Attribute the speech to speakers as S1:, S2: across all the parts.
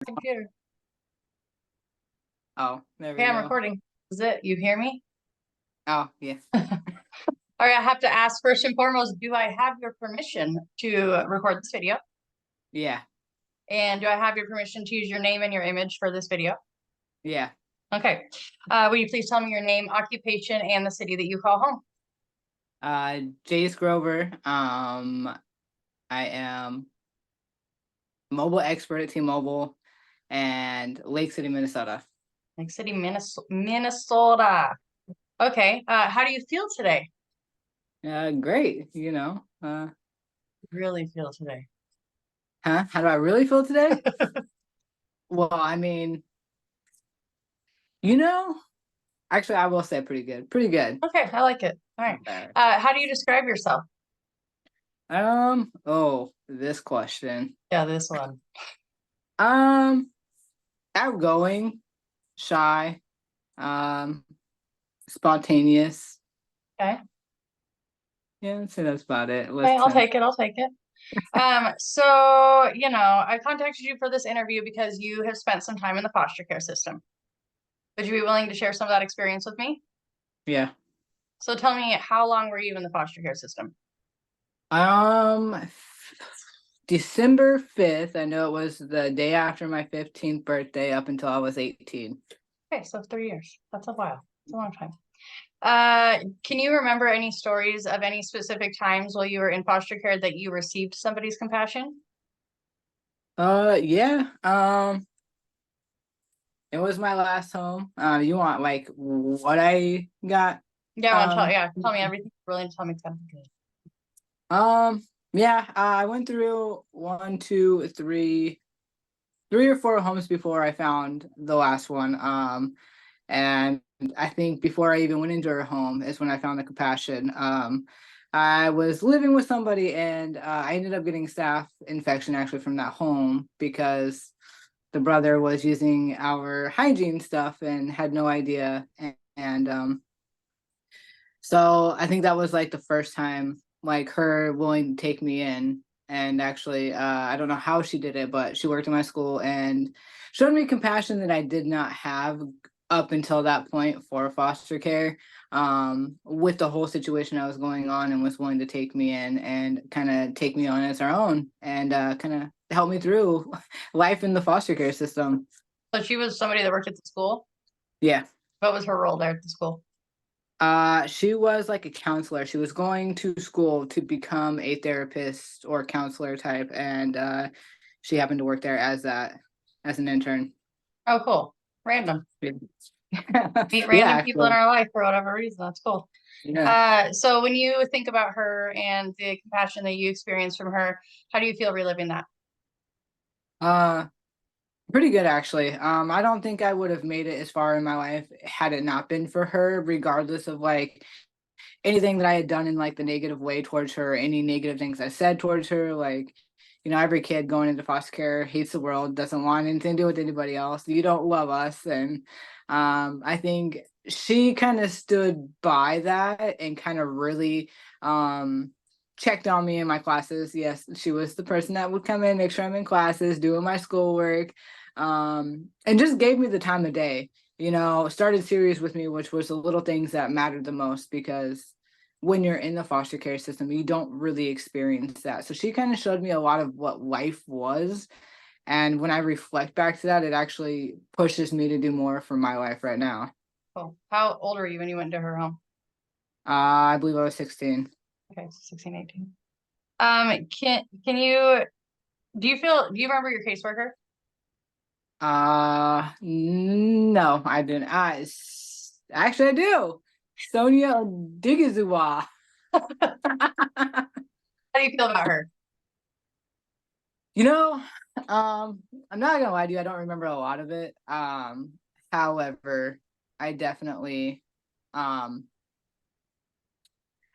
S1: Computer.
S2: Oh, there we
S1: Okay, I'm
S2: go.
S1: recording. Is it? You hear me?
S2: Oh, yeah.
S1: All right, I have to ask first and foremost, do I have your permission to record this video?
S2: Yeah.
S1: And do I have your permission to use your name and your image for this video?
S2: Yeah.
S1: Okay. Will you please tell me your name, occupation, and the city that you call home?
S2: Jase Grover. I am mobile expert at T-Mobile and Lake City, Minnesota.
S1: Lake City, Minnesota. Okay. How do you feel today?
S2: Great,
S1: Really feel today.
S2: huh? How do I really feel today? Well, I mean, you know, actually I will say pretty good. Pretty good.
S1: Okay, I like it. All right.
S2: Not bad.
S1: How do you describe yourself?
S2: Oh, this question.
S1: Yeah, this one.
S2: Um, Outgoing, shy, um, spontaneous.
S1: Okay.
S2: Yeah, I'd say that's about it.
S1: Okay, I'll
S2: Listen.
S1: take it. I'll take it. I contacted you for this interview because you have spent some time in the foster care system. Would you be willing to share some of that experience with me?
S2: Yeah.
S1: So tell me, how long were you in the foster care system?
S2: Um, December 5th, I know it was the day after my 15th birthday up until I was 18.
S1: Okay, so 3 years. That's a while. It's a long time. Can you remember any stories of any specific times while you were in foster care that you received somebody's compassion?
S2: Yeah. It was my last home. You want like what I got?
S1: Yeah, I want to tell,
S2: Um,
S1: yeah, tell me everything. Really, tell me something good.
S2: um, yeah, I went through one, two, three or four homes before I found the last one. And I think before I even went into her home is when I found the compassion. I was living with somebody and I ended up getting staph infection actually from that home because the brother was using our hygiene stuff and had no idea. And so I think that was like the first time like her willing to take me in. And actually, I don't know how she did it, but she worked in my school and showed me compassion that I did not have up until that point for foster care. With the whole situation that was going on, and was willing to take me in and kind of take me on as our own and kind of help me through life in the foster care system.
S1: So she was somebody that worked at the school.
S2: Yeah.
S1: What was her role there at the school?
S2: She was like a counselor. She was going to school to become a therapist or counselor type, and she happened to work there as that as an intern.
S1: Oh, cool. Random. Meet
S2: Yeah,
S1: random people in
S2: actually.
S1: our life for whatever reason. That's cool.
S2: Yeah.
S1: So when you think about her and the compassion that you experience from her, how do you feel reliving that?
S2: Uh, Pretty good actually. I don't think I would have made it as far in my life had it not been for her, regardless of like anything that I had done in like the negative way towards her, any negative things I said towards her, like, every kid going into foster care hates the world, doesn't want anything to do with anybody else. You don't love us. And I think she kind of stood by that and kind of really checked on me in my classes. Yes, she was the person that would come in, make sure I'm in classes, doing my schoolwork, and just gave me the time of day. Started serious with me, which was the little things that mattered the most because when you're in the foster care system, you don't really experience that. So she kind of showed me a lot of what life was. And when I reflect back to that, it actually pushes me to do more for my life right now.
S1: Cool. How old were you when you went to her home?
S2: I believe I was 16.
S1: Okay, so 16, 18. Can you do you remember your caseworker?
S2: No, I didn't. Actually, I do. Sonia Digizua.
S1: How do you feel about her?
S2: You know, I'm not gonna lie to you, I don't remember a lot of it. However, I definitely um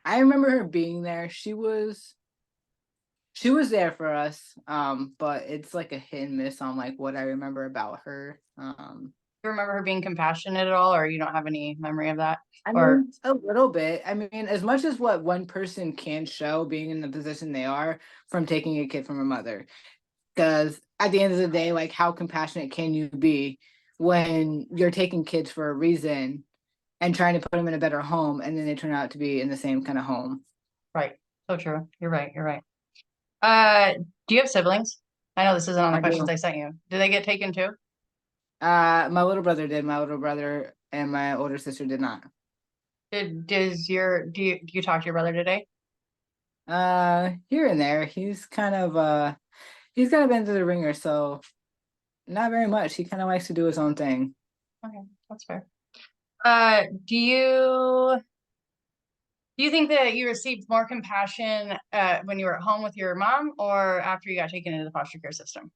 S2: I remember her being there. She was there for us. But it's like a hit and miss on like what I remember about her.
S1: Do you remember her being compassionate at all, or you don't have any memory of that?
S2: I
S1: Or
S2: mean, a little bit. I mean, as much as what one person can show being in the position they are from taking a kid from a mother. Because at the end of the day, like how compassionate can you be when you're taking kids for a reason and trying to put them in a better home, and then they turn out to be in the same kind of home?
S1: Right. So true. You're right. You're right. Do you have siblings? I know this isn't on the
S2: I
S1: questions
S2: do.
S1: I sent you. Do they get taken too?
S2: My little brother did. My little brother and my older sister did not.
S1: Do you talk to your brother today?
S2: Here and there, he's kind of been through the ringer, so not very much. He kind of likes to do his own thing.
S1: Okay, that's fair. Do you think that you received more compassion when you were at home with your mom or after you got taken into the foster care system?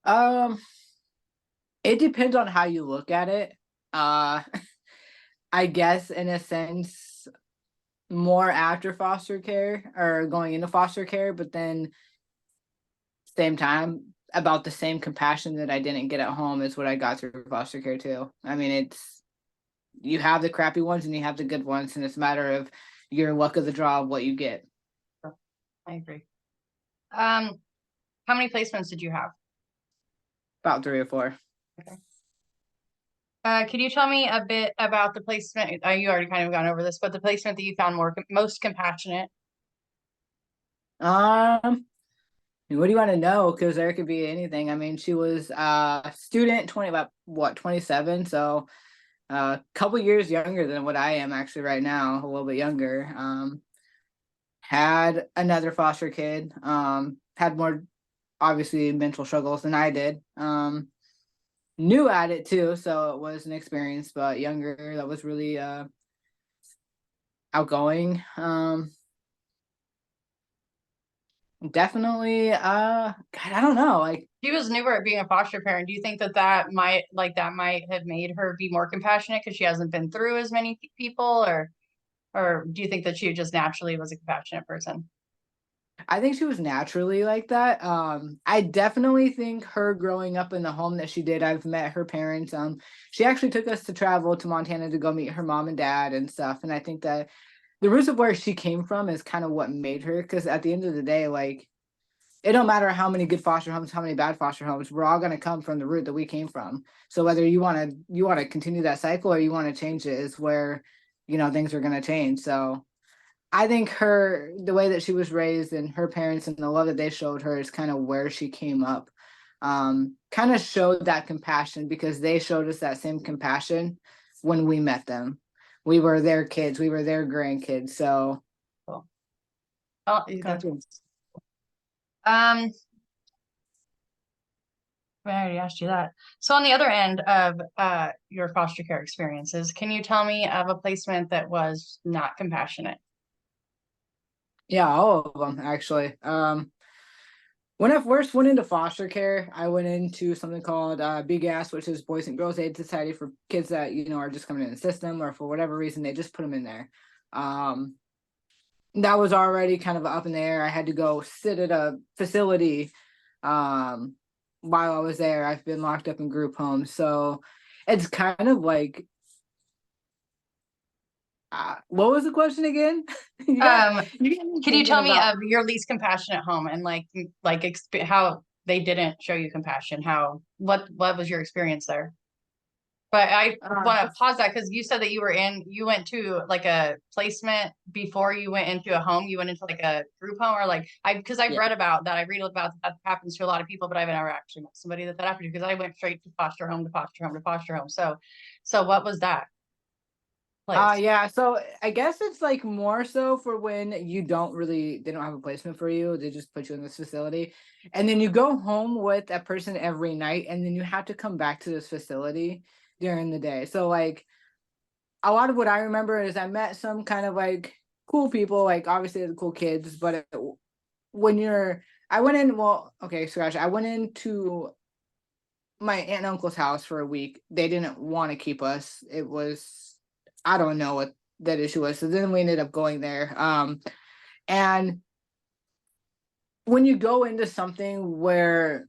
S2: Um, it depends on how you look at it. Uh, I guess in a sense, more after foster care or going into foster care, but then same time about the same compassion that I didn't get at home is what I got through foster care too. I mean, it's you have the crappy ones and you have the good ones, and it's a matter of your luck of the draw of what you get.
S1: I agree. Um, how many placements did you have?
S2: About 3 or 4.
S1: Okay. Can you tell me a bit about the placement? You already kind of gone over this, but the placement that you found most compassionate.
S2: What do you want to know? Because there could be anything. I mean, she was a student, 20, about what, 27, so a couple years younger than what I am actually right now, a little bit younger. Had another foster kid, had more obviously mental struggles than I did. New at it too, so it was an experience, but younger. That was really outgoing. Definitely. God, I don't know. Like,
S1: She was newer at being a foster parent. Do you think that might have made her be more compassionate because she hasn't been through as many people, or do you think that she just naturally was a compassionate person?
S2: I think she was naturally like that. I definitely think her growing up in the home that she did, I've met her parents. She actually took us to travel to Montana to go meet her mom and dad and stuff. And I think that the roots of where she came from is kind of what made her. Because at the end of the day, like it don't matter how many good foster homes, how many bad foster homes, we're all gonna come from the root that we came from. So whether you wanna continue that cycle or you want to change it is where things are gonna change. So I think the way that she was raised and her parents and the love that they showed her is kind of where she came up. Kind of showed that compassion because they showed us that same compassion when we met them. We were their kids, we were their grandkids. So,
S1: Cool. Oh,
S2: kind of,
S1: um, I already asked you that. So on the other end of your foster care experiences, can you tell me of a placement that was not compassionate?
S2: yeah, all of them actually. When I first went into foster care, I went into something called BGAS, which is Boys and Girls Aid Society for kids that are just coming in the system, or for whatever reason they just put them in there. Um, that was already kind of up in the air. I had to go sit at a facility um, while I was there. I've been locked up in group homes, so it's kind of like, what was the question again? you got
S1: Um,
S2: you got me
S1: can you
S2: thinking
S1: tell me
S2: about.
S1: of your least compassionate home and how they didn't show you compassion? What was your experience there? But I
S2: Uh,
S1: want to pause that because you said that you went to like a placement before you went into a home. You went into like a group home or because I've
S2: yeah.
S1: read about that. I read about that happens to a lot of people, but I've never actually met somebody that happened to because I went straight to foster home to foster home to foster home. So what was that place?
S2: Yeah, so I guess it's like more so for when they don't have a placement for you. They just put you in this facility. And then you go home with that person every night, and then you have to come back to this facility during the day. So like a lot of what I remember is I met some kind of like cool people, like obviously the cool kids, but when you're I went in, well, okay, scratch. I went into my aunt and uncle's house for a week. They didn't want to keep us. It was, I don't know what that issue was. So then we ended up going there. And when you go into something where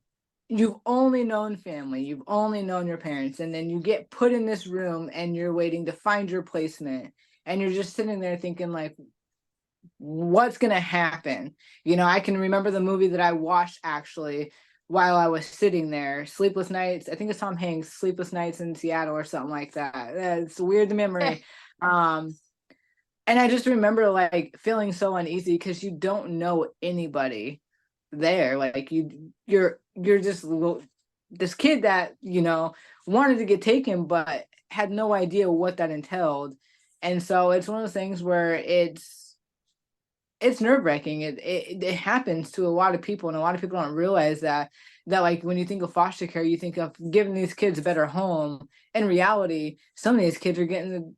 S2: you've only known family, you've only known your parents, and then you get put in this room and you're waiting to find your placement, and you're just sitting there thinking like, what's going to happen. I can remember the movie that I watched actually while I was sitting there, Sleepless Nights. I think it's Tom Hanks, Sleepless Nights in Seattle or something like that. It's weird memory. um and I just remember like feeling so uneasy because you don't know anybody there. Like you're just this kid that wanted to get taken but had no idea what that entailed. And so it's one of those things where it's nerve-wracking. It happens to a lot of people, and a lot of people don't realize that like when you think of foster care, you think of giving these kids a better home. In reality, some of these kids are getting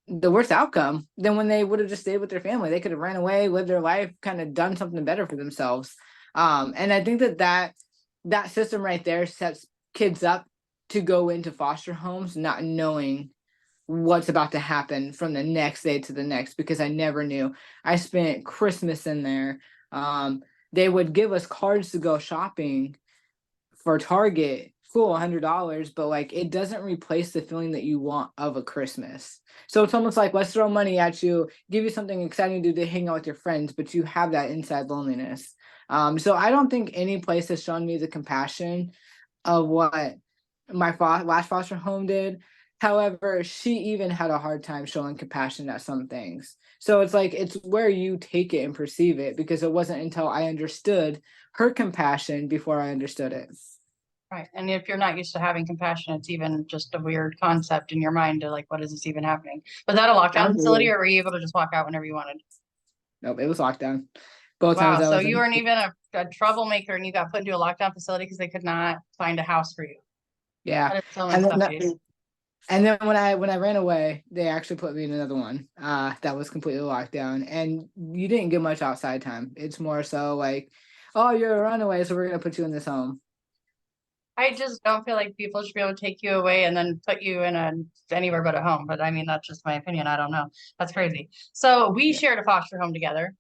S2: the worst outcome than when they would have just stayed with their family. They could have ran away, lived their life, kind of done something better for themselves. And I think that system right there sets kids up to go into foster homes not knowing what's about to happen from the next day to the next, because I never knew. I spent Christmas in there. They would give us cards to go shopping for Target, cool, $100, but like it doesn't replace the feeling that you want of a Christmas. So it's almost like, let's throw money at you, give you something exciting to do to hang out with your friends, but you have that inside loneliness. So I don't think any place has shown me the compassion of what my last foster home did. However, she even had a hard time showing compassion at some things. So it's like, it's where you take it and perceive it, because it wasn't until I understood her compassion before I understood it.
S1: Right. And if you're not used to having compassion, it's even just a weird concept in your mind to like, what is this even happening? Was that a lockdown facility,
S2: Absolutely.
S1: or were you able to just walk out whenever you wanted?
S2: Nope, it was locked down. Both times
S1: Wow.
S2: I
S1: So
S2: was
S1: you
S2: in.
S1: weren't even a troublemaker and you got put into a lockdown facility because they could not find a house for you.
S2: Yeah.
S1: That is so
S2: And
S1: messed up,
S2: then
S1: Jase.
S2: and then when I ran away, they actually put me in another one that was completely locked down. And you didn't get much outside time. It's more so like, oh, you're a runaway, so we're gonna put you in this home.
S1: I just don't feel like people should be able to take you away and then put you in a anywhere but at home. But I mean, that's just my opinion. I don't know. That's crazy. So we
S2: Yeah.
S1: shared a foster home together.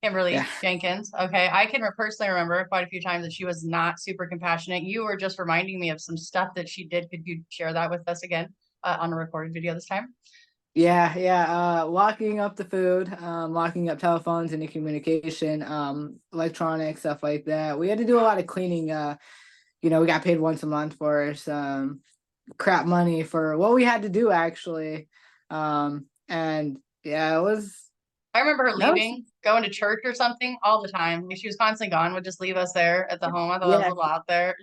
S2: Yeah.
S1: Kimberly Jenkins. Okay. I can personally remember quite a few times that she was not super compassionate. You were just reminding me of some stuff that she did. Could you share that with us again on a recorded video this time?
S2: Yeah. Locking up the food, locking up telephones, any communication, electronics, stuff like that. We had to do a lot of cleaning. We got paid once a month for some crap money for what we had to do actually. And yeah, it was
S1: I remember her
S2: that was
S1: leaving, going to church or something all the time. Like she was constantly gone, would just leave us there at the home. I thought that was a
S2: yeah.
S1: little out there.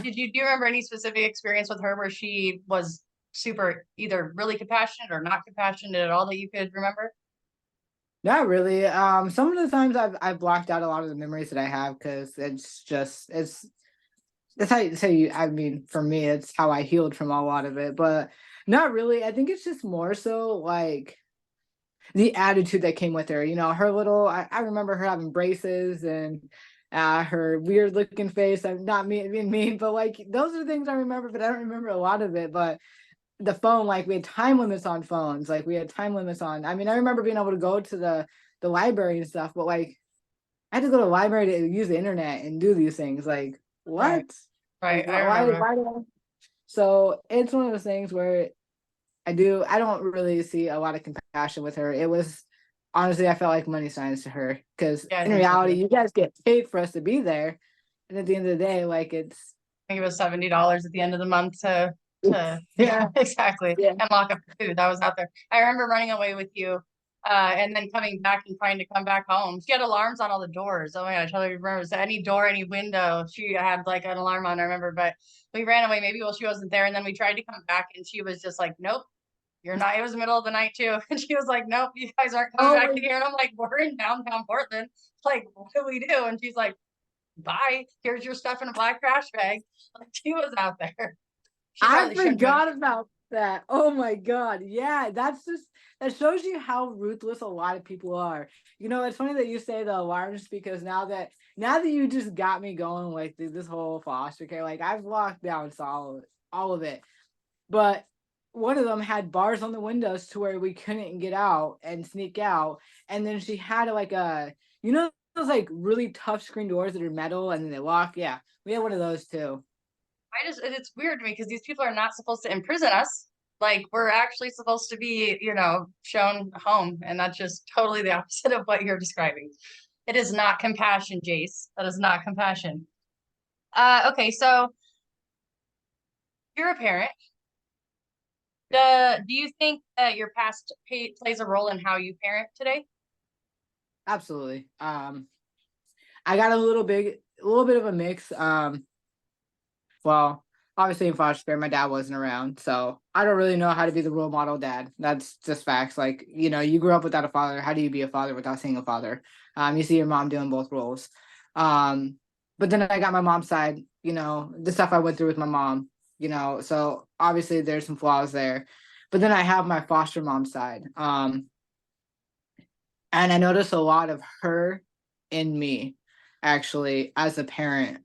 S1: Do you remember any specific experience with her where she was super either really compassionate or not compassionate at all that you could remember?
S2: Not really. Some of the times I've blocked out a lot of the memories that I have because it's just it's that's how you say I mean, for me, it's how I healed from a lot of it, but not really. I think it's just more so like the attitude that came with her. Her little. I remember her having braces and her weird looking face. I'm not being mean, but like those are things I remember, but I don't remember a lot of it. But the phone, like we had time limits on phones, like we had time limits on. I mean, I remember being able to go to the library and stuff, but like I had to go to the library to use the internet and do these things. Like
S1: Right,
S2: what? Like
S1: right. I
S2: why?
S1: remember.
S2: Why? So it's one of those things where I don't really see a lot of compassion with her. It was honestly, I felt like money signs to her because
S1: Yeah, I
S2: in
S1: think so
S2: reality,
S1: too.
S2: you guys get paid for us to be there, and at the end of the day, like it's
S1: I think it was $70 at the end of the month to yeah,
S2: yeah,
S1: exactly.
S2: yeah,
S1: And lock up the food. That was out there. I remember running away with you, and then coming back and trying to come back home. She had alarms on all the doors. Oh my gosh, I totally remember. So any door, any window, she had like an alarm on, I remember. But we ran away maybe while she wasn't there, and then we tried to come back and she was just like, nope. You're not, it was the middle of the night too. And she was like, nope, you guys aren't coming
S2: oh
S1: back
S2: my
S1: in here. And I'm like, we're in downtown Portland. Like, what do we do? And she's like, bye. Here's your stuff in a black trash bag. Like she was out there. She
S2: I
S1: probably shouldn't have.
S2: forgot about that. Oh my God. Yeah, that shows you how ruthless a lot of people are. It's funny that you say the alarms because now that you just got me going like this whole foster care, like I've locked down all of it. But one of them had bars on the windows to where we couldn't get out and sneak out. And then she had like those like really tough screen doors that are metal and then they lock. Yeah, we had one of those too.
S1: It's weird to me because these people are not supposed to imprison us. Like we're actually supposed to be, shown home, and that's just totally the opposite of what you're describing. It is not compassion, Jace. That is not compassion. Okay, so you're a parent. Do you think that your past plays a role in how you parent today?
S2: Absolutely. I got a little bit of a mix. Well, obviously in foster care, my dad wasn't around, so I don't really know how to be the role model dad. That's just facts. Like, you grew up without a father. How do you be a father without seeing a father? You see your mom doing both roles. Um, but then I got my mom's side, the stuff I went through with my mom, so obviously there's some flaws there. But then I have my foster mom side. And I noticed a lot of her in me, actually, as a parent.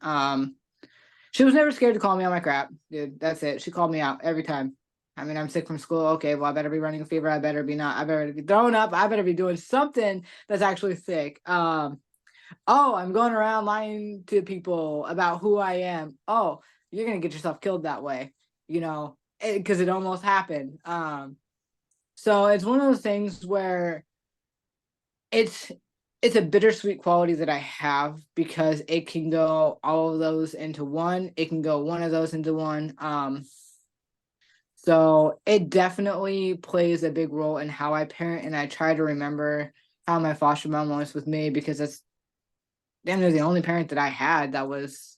S2: She was never scared to call me on my crap, dude. That's it. She called me out every time. I mean, I'm sick from school. Okay, well, I better be running a fever. I better be not. I better be throwing up. I better be doing something that's actually sick. Oh, I'm going around lying to people about who I am. Oh, you're gonna get yourself killed that way, because it almost happened. So it's one of those things where it's it's a bittersweet quality that I have because it can go all of those into one. It can go one of those into one. So it definitely plays a big role in how I parent, and I try to remember how my foster mom was with me because that's damn near the only parent that I had that was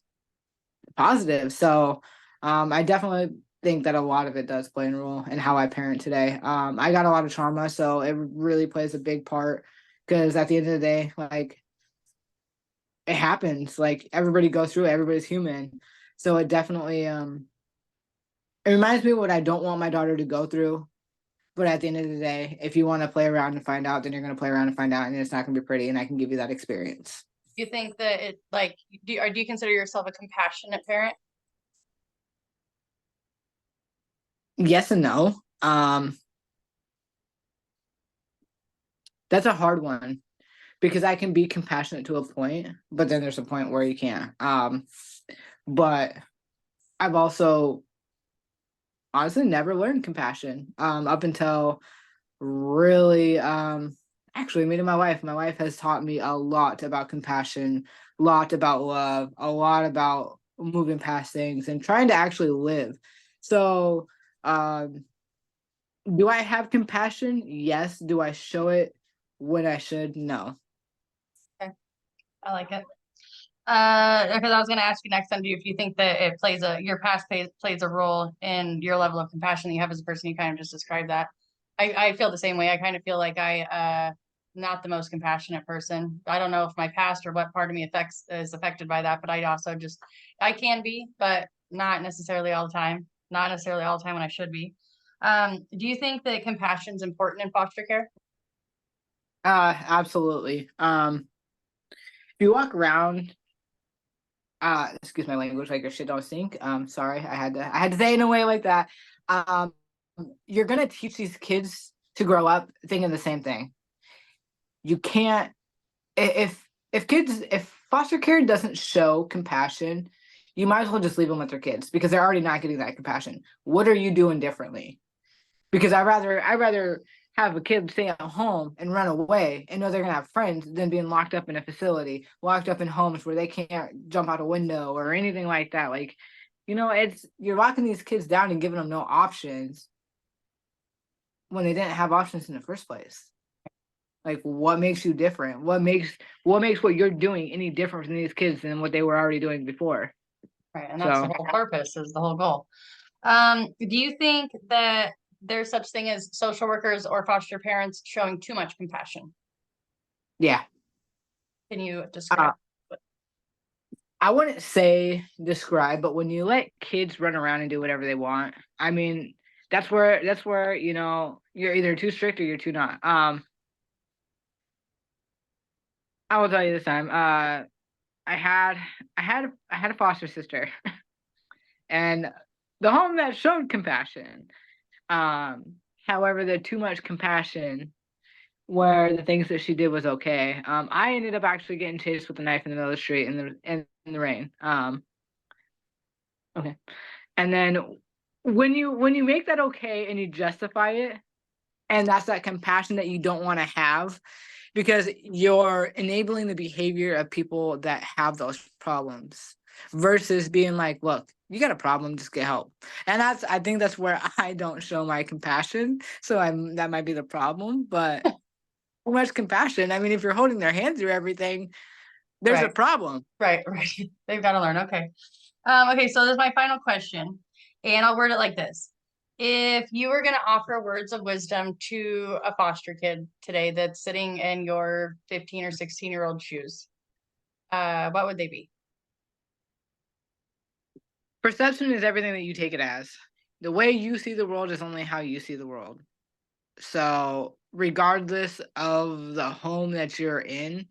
S2: positive. So I definitely think that a lot of it does play a role in how I parent today. I got a lot of trauma, so it really plays a big part because at the end of the day, like it happens. Like everybody goes through it, everybody's human. So it definitely it reminds me of what I don't want my daughter to go through. But at the end of the day, if you want to play around and find out, then you're going to play around and find out, and it's not going to be pretty. And I can give you that experience.
S1: Do you think that it like do you consider yourself a compassionate parent?
S2: Yes and no. That's a hard one because I can be compassionate to a point, but then there's a point where you can't. But I've also honestly never learned compassion up until really actually meeting my wife. My wife has taught me a lot about compassion, a lot about love, a lot about moving past things and trying to actually live. So um do I have compassion? Yes. Do I show it when I should? No.
S1: Okay, I like it. Because I was going to ask you next time, do you, if you think that it plays your past plays a role in your level of compassion that you have as a person? You kind of just described that. I feel the same way. I kind of feel like not the most compassionate person. I don't know if my past or what part of me is affected by that, but I can be, but not necessarily all the time. Not necessarily all the time when I should be. Do you think that compassion is important in foster care?
S2: Absolutely. If you walk around excuse my language, like your shit don't stink. Sorry, I had to say it in a way like that. Um, you're gonna teach these kids to grow up thinking the same thing. You can't if foster care doesn't show compassion, you might as well just leave them with their kids because they're already not getting that compassion. What are you doing differently? Because I rather have a kid stay at home and run away and know they're gonna have friends than being locked up in a facility, locked up in homes where they can't jump out a window or anything like that. Like, it's you're locking these kids down and giving them no options when they didn't have options in the first place. Like, what makes you different? What makes what you're doing any different from these kids than what they were already doing before?
S1: Right, and that's the
S2: So
S1: whole purpose, is the whole goal. Do you think that there's such thing as social workers or foster parents showing too much compassion?
S2: yeah.
S1: Can you
S2: Uh,
S1: describe?
S2: I wouldn't say describe, but when you let kids run around and do whatever they want, I mean, that's where you're either too strict or you're too not. I will tell you this time. I had I had a foster sister, and the home that showed compassion. Um, However, the too much compassion, where the things that she did was okay. I ended up actually getting chased with a knife in the middle of the street in the rain. Okay, and then when you make that okay and you justify it, and that's that compassion that you don't want to have, because you're enabling the behavior of people that have those problems versus being like, look, you got a problem, just get help. And I think that's where I don't show my compassion. So that might be the problem, but too much compassion. I mean, if you're holding their hand through everything, there's a
S1: Right,
S2: problem.
S1: right, right. They've got to learn. Okay. Okay, so this is my final question, and I'll word it like this. If you were going to offer words of wisdom to a foster kid today that's sitting in your 15 or 16-year-old shoes, what would they be?
S2: Perception is everything that you take it as. The way you see the world is only how you see the world. So, regardless of the home that you're in,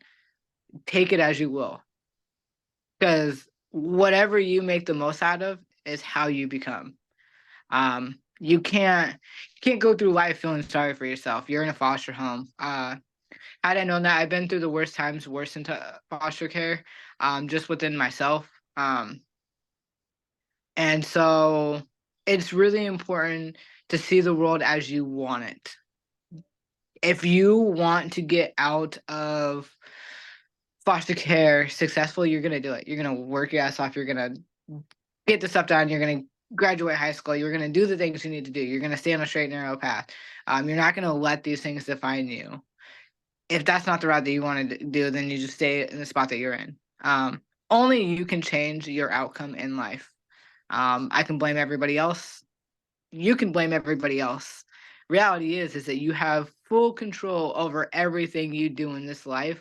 S2: take it as you will. Because whatever you make the most out of is how you become. You can't go through life feeling sorry for yourself. You're in a foster home. Had I known that, I've been through the worst times, worse into foster care, just within myself. And so it's really important to see the world as you want it. If you want to get out of foster care successful, you're gonna do it. You're gonna work your ass off. You're gonna get the stuff done. You're gonna graduate high school. You're gonna do the things you need to do. You're gonna stay on a straight and narrow path. You're not gonna let these things define you. If that's not the route that you want to do, then you just stay in the spot that you're in. Only you can change your outcome in life. I can blame everybody else. You can blame everybody else. Reality is that you have full control over everything you do in this life.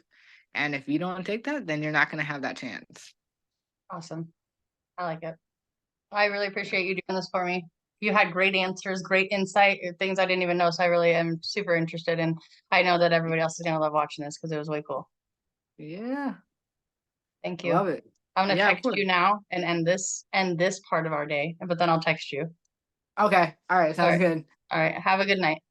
S2: And if you don't take that, then you're not going to have that chance.
S1: Awesome. I like it. I really appreciate you doing this for me. You had great answers, great insight, things I didn't even know. So I really am super interested. And I know that everybody else is going to love watching this because it was way cool.
S2: Yeah,
S1: Thank
S2: I
S1: you.
S2: love it.
S1: I'm gonna
S2: Yeah, of
S1: text
S2: course.
S1: you now and end this part of our day, but then I'll text you.
S2: Okay. All right.
S1: All
S2: Sounds
S1: right.
S2: good.
S1: All right. Have a good night.